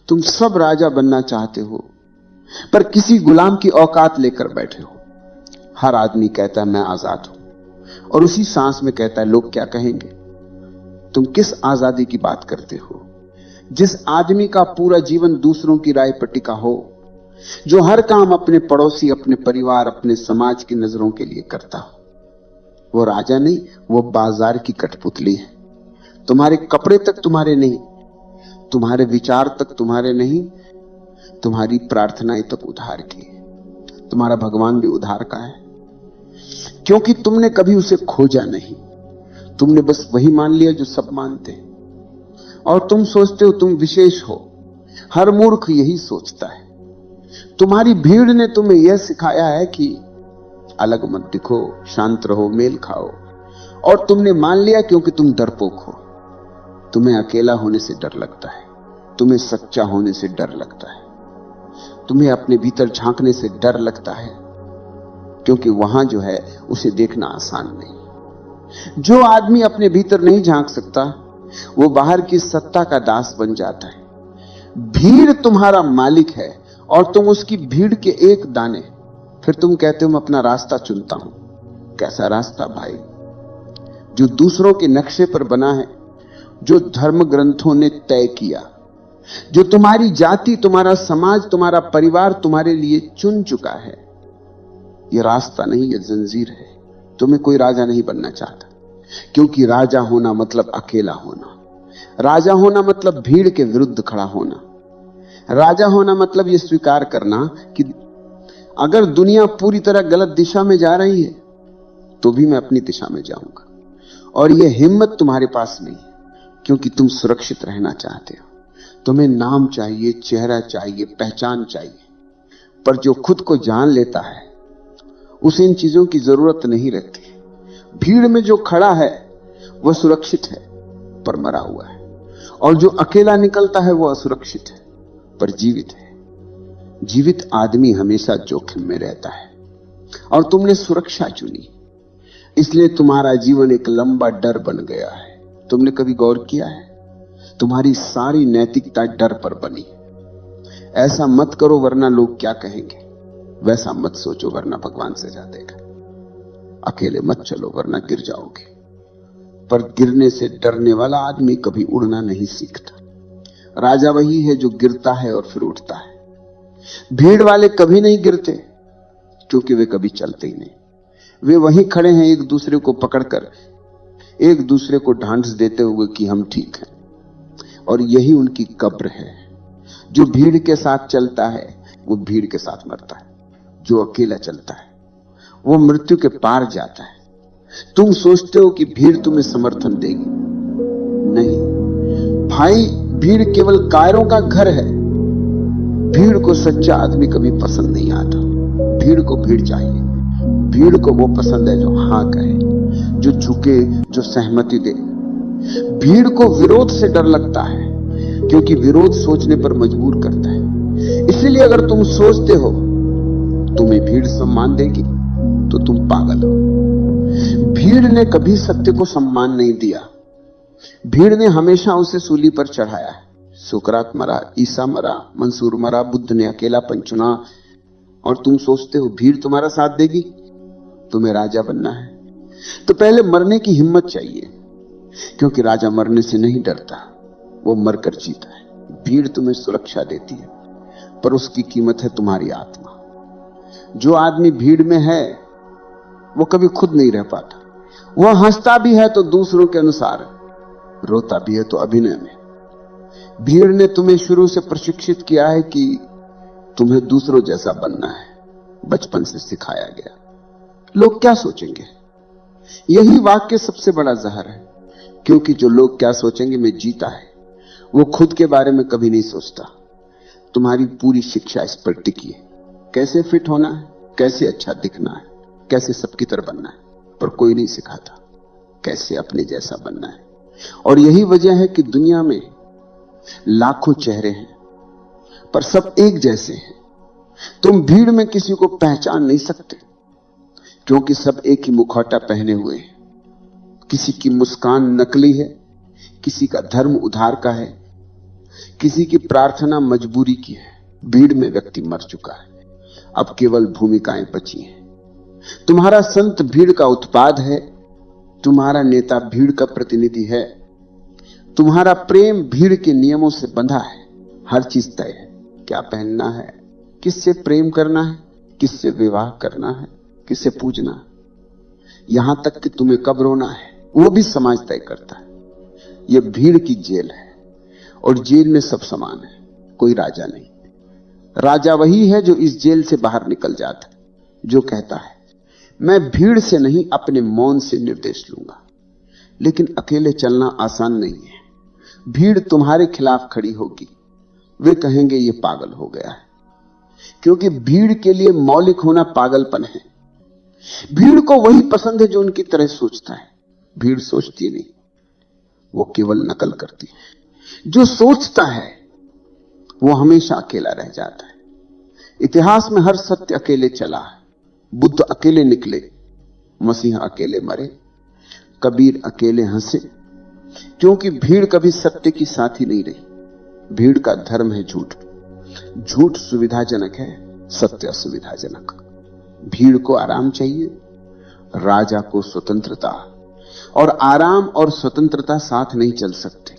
तुम सब राजा बनना चाहते हो, पर किसी गुलाम की औकात लेकर बैठे हो। हर आदमी कहता है मैं आजाद हूं, और उसी सांस में कहता है लोग क्या कहेंगे। तुम किस आजादी की बात करते हो? जिस आदमी का पूरा जीवन दूसरों की राय पर टिका हो, जो हर काम अपने पड़ोसी, अपने परिवार, अपने समाज की नजरों के लिए करता हो, वो राजा नहीं, वो बाजार की कठपुतली है। तुम्हारे कपड़े तक तुम्हारे नहीं, तुम्हारे विचार तक तुम्हारे नहीं, तुम्हारी प्रार्थनाएं तक उधार की है। तुम्हारा भगवान भी उधार का है, क्योंकि तुमने कभी उसे खोजा नहीं। तुमने बस वही मान लिया जो सब मानते हैं, और तुम सोचते हो तुम विशेष हो। हर मूर्ख यही सोचता है। तुम्हारी भीड़ ने तुम्हें यह सिखाया है कि अलग मत दिखो, शांत रहो, मेल खाओ, और तुमने मान लिया क्योंकि तुम डरपोक हो। तुम्हें अकेला होने से डर लगता है, तुम्हें सच्चा होने से डर लगता है, तुम्हें अपने भीतर झांकने से डर लगता है, क्योंकि वहां जो है उसे देखना आसान नहीं। जो आदमी अपने भीतर नहीं झांक सकता, वो बाहर की सत्ता का दास बन जाता है। भीड़ तुम्हारा मालिक है, और तुम उसकी भीड़ के एक दाने। फिर तुम कहते हो मैं अपना रास्ता चुनता हूं। कैसा रास्ता भाई? जो दूसरों के नक्शे पर बना है, जो धर्म ग्रंथों ने तय किया, जो तुम्हारी जाति, तुम्हारा समाज, तुम्हारा परिवार तुम्हारे लिए चुन चुका है। यह रास्ता नहीं, यह जंजीर है। तुम्हें कोई राजा नहीं बनना चाहता, क्योंकि राजा होना मतलब अकेला होना। राजा होना मतलब भीड़ के विरुद्ध खड़ा होना। राजा होना मतलब यह स्वीकार करना कि अगर दुनिया पूरी तरह गलत दिशा में जा रही है, तो भी मैं अपनी दिशा में जाऊंगा। और यह हिम्मत तुम्हारे पास नहीं है, क्योंकि तुम सुरक्षित रहना चाहते हो। तुम्हें नाम चाहिए, चेहरा चाहिए, पहचान चाहिए। पर जो खुद को जान लेता है, उसे इन चीजों की जरूरत नहीं रहती। भीड़ में जो खड़ा है वह सुरक्षित है, पर मरा हुआ है, और जो अकेला निकलता है वह असुरक्षित है, पर जीवित है। जीवित आदमी हमेशा जोखिम में रहता है, और तुमने सुरक्षा चुनी, इसलिए तुम्हारा जीवन एक लंबा डर बन गया है। तुमने कभी गौर किया है? तुम्हारी सारी नैतिकता डर पर बनी। ऐसा मत करो वरना लोग क्या कहेंगे, वैसा मत सोचो वरना भगवान सजा देगा। अकेले मत चलो वरना गिर जाओगे। पर गिरने से डरने वाला आदमी कभी उड़ना नहीं सीखता। राजा वही है जो गिरता है और फिर उठता है। भीड़ वाले कभी नहीं गिरते, क्योंकि वे कभी चलते ही नहीं। वे वहीं खड़े हैं, एक दूसरे को पकड़कर, एक दूसरे को ढांढस देते हुए कि हम ठीक हैं। और यही उनकी कब्र है। जो भीड़ के साथ चलता है वो भीड़ के साथ मरता है। जो अकेला चलता है वो मृत्यु के पार जाता है। तुम सोचते हो कि भीड़ तुम्हें समर्थन देगी। नहीं भाई, भीड़ केवल कायरों का घर है। भीड़ को सच्चा आदमी कभी पसंद नहीं आता। भीड़ को भीड़ चाहिए। भीड़ को वो पसंद है जो हां कहे, जो झुके, जो सहमति दे। भीड़ को विरोध से डर लगता है, क्योंकि विरोध सोचने पर मजबूर करता है। इसलिए अगर तुम सोचते हो तुम्हें भीड़ सम्मान देगी, तो तुम पागल हो। भीड़ ने कभी सत्य को सम्मान नहीं दिया। भीड़ ने हमेशा उसे सूली पर चढ़ाया है। सुकरात मरा, ईसा मरा, मंसूर मरा, बुद्ध ने अकेलापन चुना, और तुम सोचते हो भीड़ तुम्हारा साथ देगी। तुम्हें राजा बनना है तो पहले मरने की हिम्मत चाहिए, क्योंकि राजा मरने से नहीं डरता, वो मरकर जीता है। भीड़ तुम्हें सुरक्षा देती है, पर उसकी कीमत है तुम्हारी आत्मा। जो आदमी भीड़ में है वो कभी खुद नहीं रह पाता। वह हंसता भी है तो दूसरों के अनुसार, रोता भी है तो अभिनय में। भीड़ ने तुम्हें शुरू से प्रशिक्षित किया है कि तुम्हें दूसरों जैसा बनना है। बचपन से सिखाया गया। लोग क्या सोचेंगे, यही वाक्य सबसे बड़ा जहर है, क्योंकि जो लोग क्या सोचेंगे में जीता है, वो खुद के बारे में कभी नहीं सोचता। तुम्हारी पूरी शिक्षा इस पर टिकी है, कैसे फिट होना है, कैसे अच्छा दिखना है, कैसे सबकी तरह बनना है, पर कोई नहीं सिखाता कैसे अपने जैसा बनना है। और यही वजह है कि दुनिया में लाखों चेहरे हैं, पर सब एक जैसे हैं। तुम भीड़ में किसी को पहचान नहीं सकते, क्योंकि सब एक ही मुखौटा पहने हुए हैं। किसी की मुस्कान नकली है, किसी का धर्म उधार का है, किसी की प्रार्थना मजबूरी की है। भीड़ में व्यक्ति मर चुका है, अब केवल भूमिकाएं बची हैं। तुम्हारा संत भीड़ का उत्पाद है, तुम्हारा नेता भीड़ का प्रतिनिधि है। तुम्हारा प्रेम भीड़ के नियमों से बंधा है। हर चीज तय है, क्या पहनना है, किससे प्रेम करना है, किससे विवाह करना है, किससे पूजना है, यहां तक कि तुम्हें कब रोना है वो भी समाज तय करता है। यह भीड़ की जेल है और जेल में सब समान है, कोई राजा नहीं। राजा वही है जो इस जेल से बाहर निकल जाता है, जो कहता है मैं भीड़ से नहीं अपने मौन से निर्देश लूंगा। लेकिन अकेले चलना आसान नहीं है। भीड़ तुम्हारे खिलाफ खड़ी होगी, वे कहेंगे ये पागल हो गया है, क्योंकि भीड़ के लिए मौलिक होना पागलपन है। भीड़ को वही पसंद है जो उनकी तरह सोचता है। भीड़ सोचती नहीं, वो केवल नकल करती है। जो सोचता है वो हमेशा अकेला रह जाता है। इतिहास में हर सत्य अकेले चला है। बुद्ध अकेले निकले, मसीह अकेले मरे, कबीर अकेले हंसे, क्योंकि भीड़ कभी सत्य की साथी नहीं रही। भीड़ का धर्म है झूठ। झूठ सुविधाजनक है, सत्य असुविधाजनक। भीड़ को आराम चाहिए, राजा को स्वतंत्रता। और आराम और स्वतंत्रता साथ नहीं चल सकते।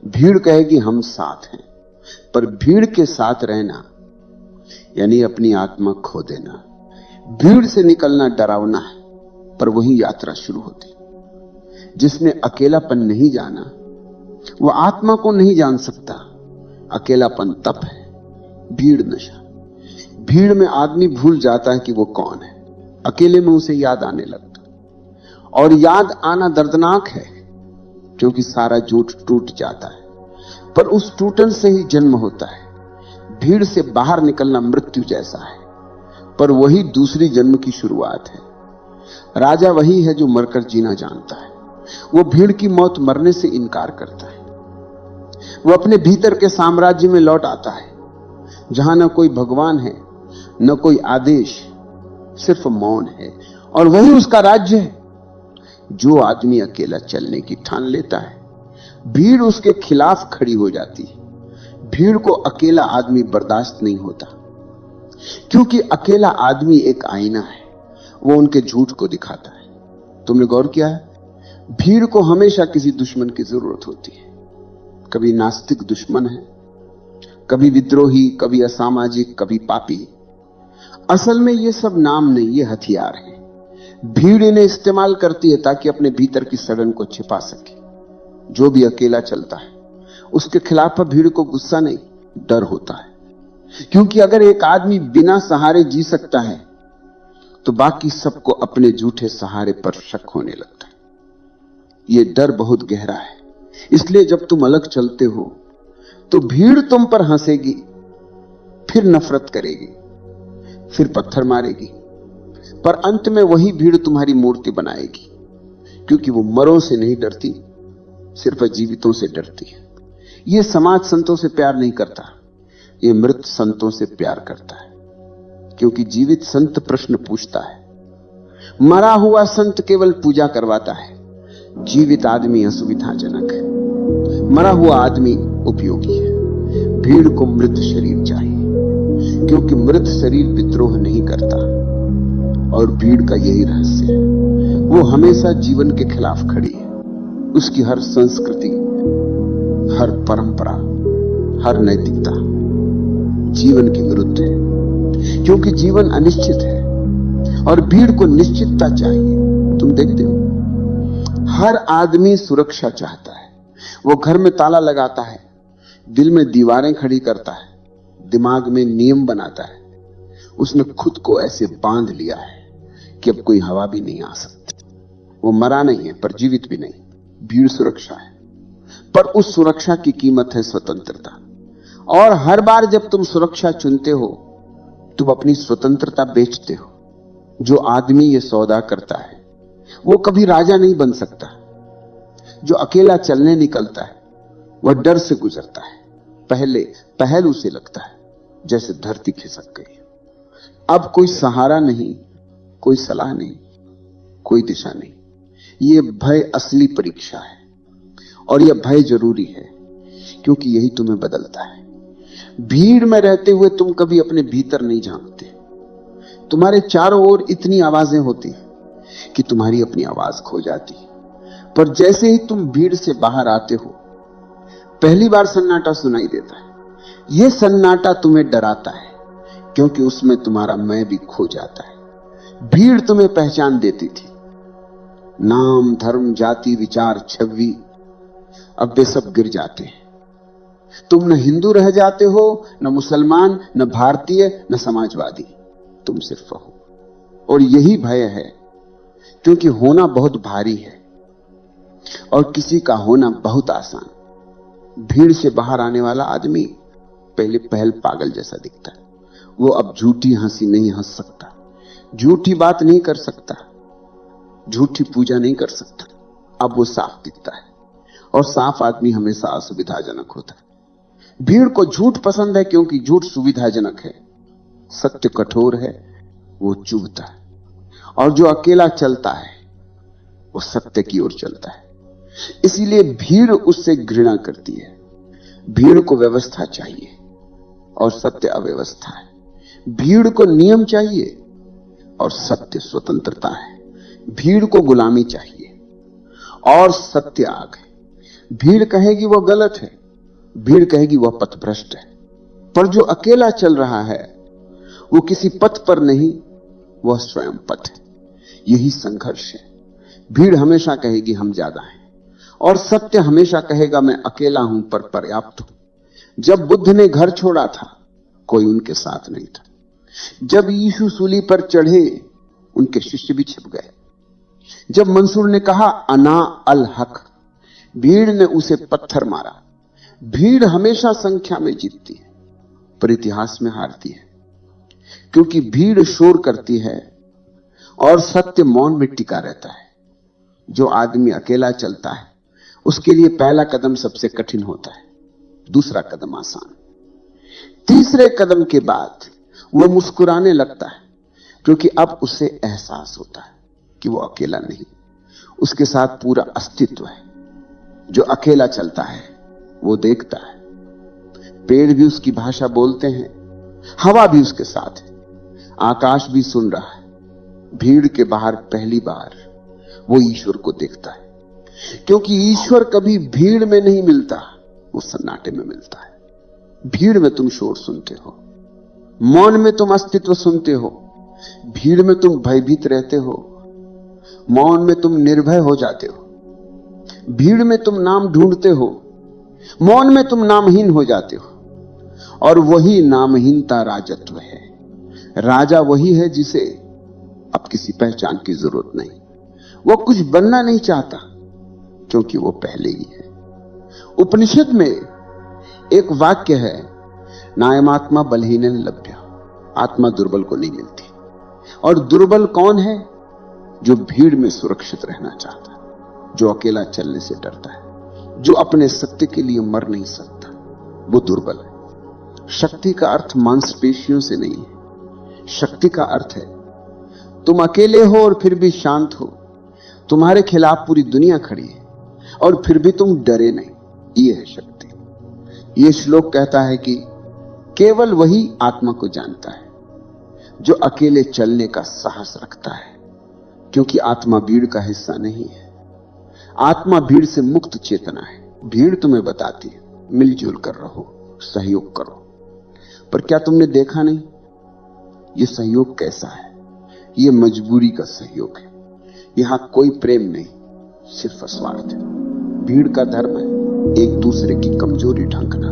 भीड़ कहेगी हम साथ हैं, पर भीड़ के साथ रहना यानी अपनी आत्मा खो देना। भीड़ से निकलना डरावना है, पर वही यात्रा शुरू होती। जिसने अकेलापन नहीं जाना वो आत्मा को नहीं जान सकता। अकेलापन तप है, भीड़ नशा। भीड़ में आदमी भूल जाता है कि वो कौन है, अकेले में उसे याद आने लगता। और याद आना दर्दनाक है, क्योंकि सारा झूठ टूट जाता है, पर उस टूटन से ही जन्म होता है। भीड़ से बाहर निकलना मृत्यु जैसा है, पर वही दूसरी जन्म की शुरुआत है। राजा वही है जो मरकर जीना जानता है। वो भीड़ की मौत मरने से इनकार करता है। वो अपने भीतर के साम्राज्य में लौट आता है, जहां न कोई भगवान है, न कोई आदेश, सिर्फ मौन है, और वही उसका राज्य है। जो आदमी अकेला चलने की ठान लेता है, भीड़ उसके खिलाफ खड़ी हो जाती है। भीड़ को अकेला आदमी बर्दाश्त नहीं होता, क्योंकि अकेला आदमी एक आईना है, वो उनके झूठ को दिखाता है। तुमने गौर किया है, भीड़ को हमेशा किसी दुश्मन की जरूरत होती है। कभी नास्तिक दुश्मन है, कभी विद्रोही, कभी असामाजिक, कभी पापी। असल में ये सब नाम नहीं, ये हथियार है। भीड़ इन्हें इस्तेमाल करती है ताकि अपने भीतर की सड़न को छिपा सके। जो भी अकेला चलता है उसके खिलाफ भीड़ को गुस्सा नहीं, डर होता है। क्योंकि अगर एक आदमी बिना सहारे जी सकता है तो बाकी सबको अपने झूठे सहारे पर शक होने लगता है। यह डर बहुत गहरा है। इसलिए जब तुम अलग चलते हो तो भीड़ तुम पर हंसेगी, फिर नफरत करेगी, फिर पत्थर मारेगी, पर अंत में वही भीड़ तुम्हारी मूर्ति बनाएगी, क्योंकि वो मरों से नहीं डरती, सिर्फ जीवितों से डरती है। यह समाज संतों से प्यार नहीं करता, यह मृत संतों से प्यार करता है। क्योंकि जीवित संत प्रश्न पूछता है, मरा हुआ संत केवल पूजा करवाता है। जीवित आदमी असुविधाजनक है, मरा हुआ आदमी उपयोगी है। भीड़ को मृत शरीर चाहिए, क्योंकि मृत शरीर विद्रोह नहीं करता। और भीड़ का यही रहस्य है, वो हमेशा जीवन के खिलाफ खड़ी है। उसकी हर संस्कृति, हर परंपरा, हर नैतिकता जीवन के विरुद्ध है, क्योंकि जीवन अनिश्चित है और भीड़ को निश्चितता चाहिए। तुम देखते हो, हर आदमी सुरक्षा चाहता है। वो घर में ताला लगाता है, दिल में दीवारें खड़ी करता है, दिमाग में नियम बनाता है। उसने खुद को ऐसे बांध लिया है कि अब कोई हवा भी नहीं आ सकती। वो मरा नहीं है, पर जीवित भी नहीं। भीड़ सुरक्षा है, पर उस सुरक्षा की कीमत है स्वतंत्रता। और हर बार जब तुम सुरक्षा चुनते हो, तुम अपनी स्वतंत्रता बेचते हो। जो आदमी ये सौदा करता है वो कभी राजा नहीं बन सकता। जो अकेला चलने निकलता है वह डर से गुजरता है। पहल उसे लगता है जैसे धरती खिसक गई। अब कोई सहारा नहीं, कोई सलाह नहीं, कोई दिशा नहीं। यह भय असली परीक्षा है, और यह भय जरूरी है, क्योंकि यही तुम्हें बदलता है। भीड़ में रहते हुए तुम कभी अपने भीतर नहीं झांकते। तुम्हारे चारों ओर इतनी आवाजें होती कि तुम्हारी अपनी आवाज खो जाती। पर जैसे ही तुम भीड़ से बाहर आते हो, पहली बार सन्नाटा सुनाई देता है। यह सन्नाटा तुम्हें डराता है, क्योंकि उसमें तुम्हारा मैं भी खो जाता है। भीड़ तुम्हें पहचान देती थी। नाम, धर्म, जाति, विचार, छवि, अब वे सब गिर जाते हैं। तुम न हिंदू रह जाते हो, न मुसलमान, न भारतीय, न समाजवादी। तुम सिर्फ हो। और यही भय है, क्योंकि होना बहुत भारी है और किसी का होना बहुत आसान। भीड़ से बाहर आने वाला आदमी पहल पागल जैसा दिखता है। वो अब झूठी हंसी नहीं हंस सकता, झूठी बात नहीं कर सकता, झूठी पूजा नहीं कर सकता। अब वो साफ दिखता है, और साफ आदमी हमेशा असुविधाजनक होता है। भीड़ को झूठ पसंद है, क्योंकि झूठ सुविधाजनक है। सत्य कठोर है, वो चुभता है। और जो अकेला चलता है वो सत्य की ओर चलता है। इसीलिए भीड़ उससे घृणा करती है। भीड़ को व्यवस्था चाहिए और सत्य अव्यवस्था है। भीड़ को नियम चाहिए और सत्य स्वतंत्रता है। भीड़ को गुलामी चाहिए और सत्य आग है। भीड़ कहेगी वह गलत है, भीड़ कहेगी वह पथभ्रष्ट है। पर जो अकेला चल रहा है वो किसी पथ पर नहीं, वह स्वयं पथ है। यही संघर्ष है। भीड़ हमेशा कहेगी हम ज्यादा हैं, और सत्य हमेशा कहेगा मैं अकेला हूं पर पर्याप्त हूं। जब बुद्ध ने घर छोड़ा था, कोई उनके साथ नहीं था। जब यीशु सूली पर चढ़े, उनके शिष्य भी छिप गए। जब मंसूर ने कहा अना अल हक, भीड़ ने उसे पत्थर मारा। भीड़ हमेशा संख्या में जीतती है, पर इतिहास में हारती है, क्योंकि भीड़ शोर करती है और सत्य मौन में टिका रहता है। जो आदमी अकेला चलता है, उसके लिए पहला कदम सबसे कठिन होता है, दूसरा कदम आसान। तीसरे कदम के बाद वह मुस्कुराने लगता है, क्योंकि अब उसे एहसास होता है कि वो अकेला नहीं, उसके साथ पूरा अस्तित्व है। जो अकेला चलता है वो देखता है, पेड़ भी उसकी भाषा बोलते हैं, हवा भी उसके साथ है, आकाश भी सुन रहा है। भीड़ के बाहर पहली बार वो ईश्वर को देखता है, क्योंकि ईश्वर कभी भीड़ में नहीं मिलता, वो सन्नाटे में मिलता है। भीड़ में तुम शोर सुनते हो, मौन में तुम अस्तित्व सुनते हो। भीड़ में तुम भयभीत रहते हो, मौन में तुम निर्भय हो जाते हो। भीड़ में तुम नाम ढूंढते हो, मौन में तुम नामहीन हो जाते हो। और वही नामहीनता राजत्व है। राजा वही है जिसे अब किसी पहचान की जरूरत नहीं। वो कुछ बनना नहीं चाहता, क्योंकि वो पहले ही है। उपनिषद में एक वाक्य है, नायमात्मा बलहीन लभ्य, आत्मा दुर्बल को नहीं मिलती। और दुर्बल कौन है? जो भीड़ में सुरक्षित रहना चाहता है, जो अकेला चलने से डरता है, जो अपने सत्य के लिए मर नहीं सकता, वो दुर्बल है। शक्ति का अर्थ मांसपेशियों से नहीं है। शक्ति का अर्थ है तुम अकेले हो और फिर भी शांत हो, तुम्हारे खिलाफ पूरी दुनिया खड़ी है और फिर भी तुम डरे नहीं। ये है शक्ति। ये श्लोक कहता है कि केवल वही आत्मा को जानता है जो अकेले चलने का साहस रखता है, क्योंकि आत्मा भीड़ का हिस्सा नहीं है। आत्मा भीड़ से मुक्त चेतना है। भीड़ तुम्हें बताती है मिलजुल कर रहो, सहयोग करो, पर क्या तुमने देखा नहीं ये सहयोग कैसा है? ये मजबूरी का सहयोग है। यहां कोई प्रेम नहीं, सिर्फ स्वार्थ है। भीड़ का धर्म है एक दूसरे की कमजोरी ढंकना।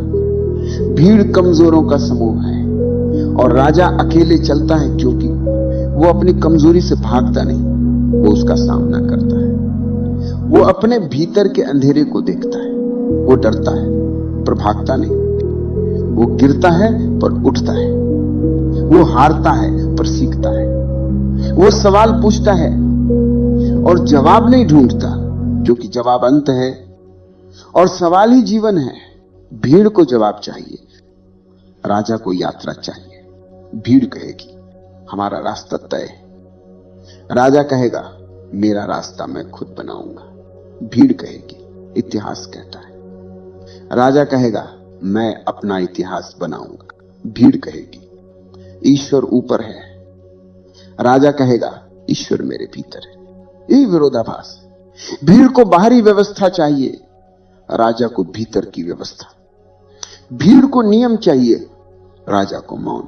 भीड़ कमजोरों का समूह है, और राजा अकेले चलता है क्योंकि वो अपनी कमजोरी से भागता नहीं, वो उसका सामना करता है। वो अपने भीतर के अंधेरे को देखता है, वो डरता है पर भागता नहीं, वो गिरता है पर उठता है, वो हारता है पर सीखता है, वो सवाल पूछता है और जवाब नहीं ढूंढता, क्योंकि जवाब अंत है और सवाल ही जीवन है। भीड़ को जवाब चाहिए, राजा को यात्रा चाहिए। भीड़ कहेगी हमारा रास्ता तय है, राजा कहेगा मेरा रास्ता मैं खुद बनाऊंगा। भीड़ कहेगी इतिहास कहता है। राजा कहेगा मैं अपना इतिहास बनाऊंगा। भीड़ कहेगी ईश्वर ऊपर है। राजा कहेगा ईश्वर मेरे भीतर है। यही विरोधाभास। भीड़ को बाहरी व्यवस्था चाहिए, राजा को भीतर की व्यवस्था। भीड़ को नियम चाहिए, राजा को मौन।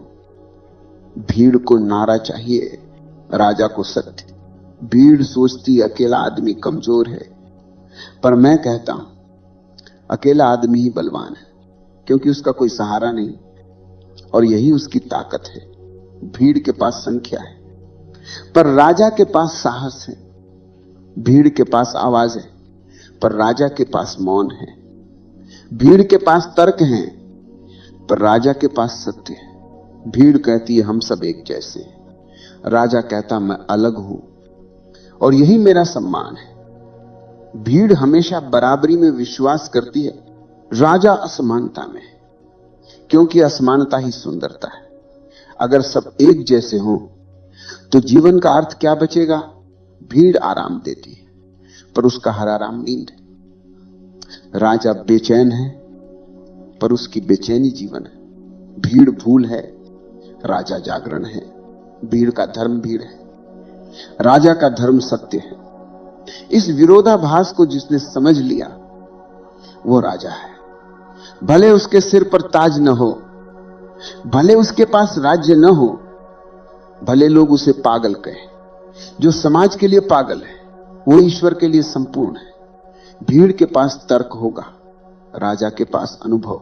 भीड़ को नारा चाहिए, राजा को सत्य। भीड़ सोचती अकेला आदमी कमजोर है, पर मैं कहता हूं अकेला आदमी ही बलवान है, क्योंकि उसका कोई सहारा नहीं और यही उसकी ताकत है। भीड़ के पास संख्या है, पर राजा के पास साहस है। भीड़ के पास आवाज है, पर राजा के पास मौन है। भीड़ के पास तर्क है, पर राजा के पास सत्य है। भीड़ कहती है हम सब एक जैसे हैं, राजा कहता मैं अलग हूं और यही मेरा सम्मान है। भीड़ हमेशा बराबरी में विश्वास करती है, राजा असमानता में, क्योंकि असमानता ही सुंदरता है। अगर सब एक जैसे हों तो जीवन का अर्थ क्या बचेगा? भीड़ आराम देती है, पर उसका हर आराम नींद है। राजा बेचैन है, पर उसकी बेचैनी जीवन है। भीड़ भूल है, राजा जागरण है। भीड़ का धर्म भीड़ है, राजा का धर्म सत्य है। इस विरोधाभास को जिसने समझ लिया वो राजा है। भले उसके सिर पर ताज न हो, भले उसके पास राज्य न हो, भले लोग उसे पागल कहें। जो समाज के लिए पागल है वो ईश्वर के लिए संपूर्ण है। भीड़ के पास तर्क होगा, राजा के पास अनुभव।